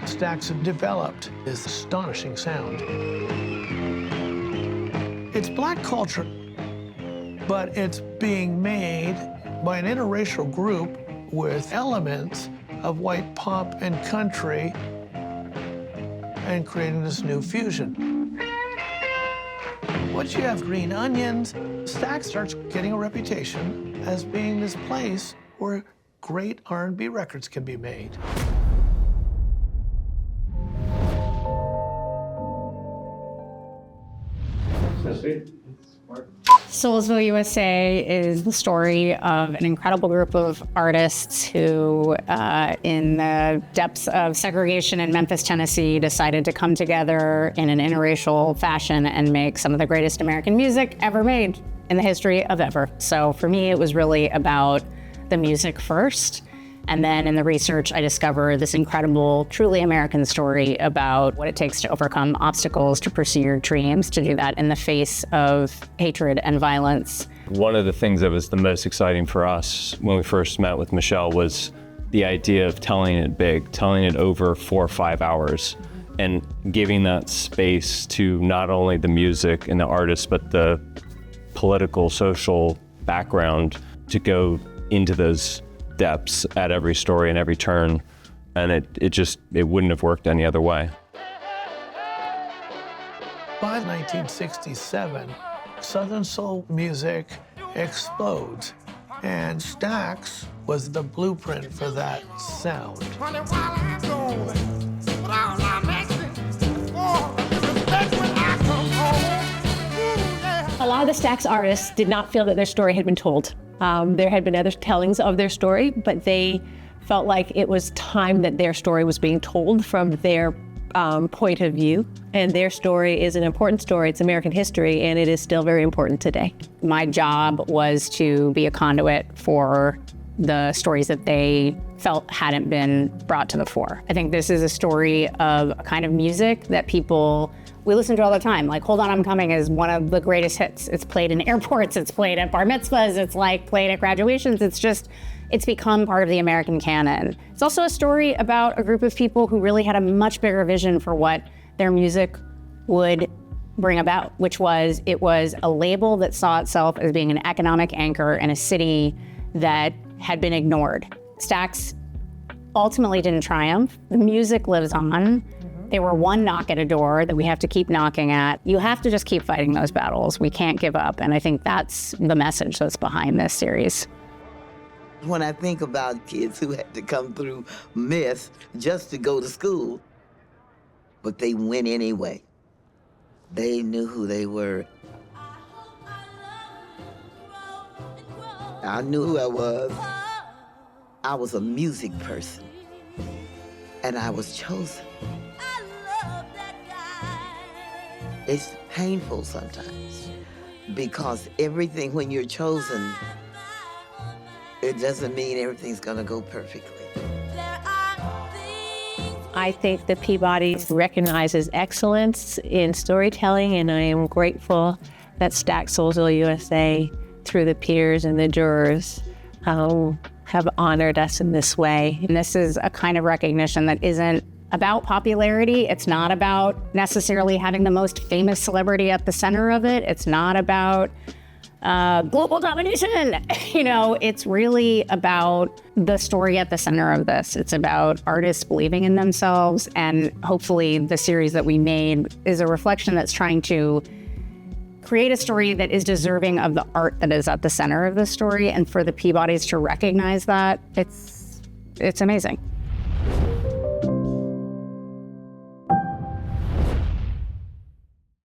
STAX have developed this astonishing sound. It's black culture, but it's being made by an interracial group with elements of white pop and country and creating this new fusion. Once you have green onions, STAX starts getting a reputation as being this place where great R&B records can be made. Soulsville U.S.A. is the story of an incredible group of artists who, in the depths of segregation in Memphis, Tennessee, decided to come together in an interracial fashion and make some of the greatest American music ever made in the history of ever. So for me, it was really about the music first. And then in the research, I discovered this incredible, truly American story about what it takes to overcome obstacles, to pursue your dreams, to do that in the face of hatred and violence. One of the things that was the most exciting for us when we first met with Michelle was the idea of telling it big, telling it over 4 or 5 hours, and giving that space to not only the music and the artists, but the political, social background to go into those depths at every story and every turn, and it wouldn't have worked any other way. By 1967, Southern soul music explodes, and STAX was the blueprint for that sound. A lot of the STAX artists did not feel that their story had been told. There had been other tellings of their story, but they felt like it was time that their story was being told from their point of view. And their story is an important story. It's American history, and it is still very important today. My job was to be a conduit for the stories that they felt hadn't been brought to the fore. I think this is a story of a kind of music that we listen to all the time. Like Hold On, I'm Coming is one of the greatest hits. It's played in airports, it's played at bar mitzvahs, it's like played at graduations. It's become part of the American canon. It's also a story about a group of people who really had a much bigger vision for what their music would bring about, it was a label that saw itself as being an economic anchor in a city that had been ignored. STAX ultimately didn't triumph. The music lives on. They were one knock at a door that we have to keep knocking at. You have to just keep fighting those battles. We can't give up. And I think that's the message that's behind this series. When I think about kids who had to come through myth just to go to school, but they went anyway. They knew who they were. I knew who I was. I was a music person, and I was chosen. It's painful sometimes, because everything, when you're chosen, it doesn't mean everything's gonna go perfectly. I think the Peabodys recognizes excellence in storytelling, and I am grateful that STAX Soulsville U.S.A., through the peers and the jurors, have honored us in this way. And this is a kind of recognition that isn't about popularity. It's not about necessarily having the most famous celebrity at the center of it. It's not about global domination. It's really about the story at the center of this. It's about artists believing in themselves, and hopefully the series that we made is a reflection that's trying to create a story that is deserving of the art that is at the center of the story. And for the Peabodys to recognize that, it's amazing.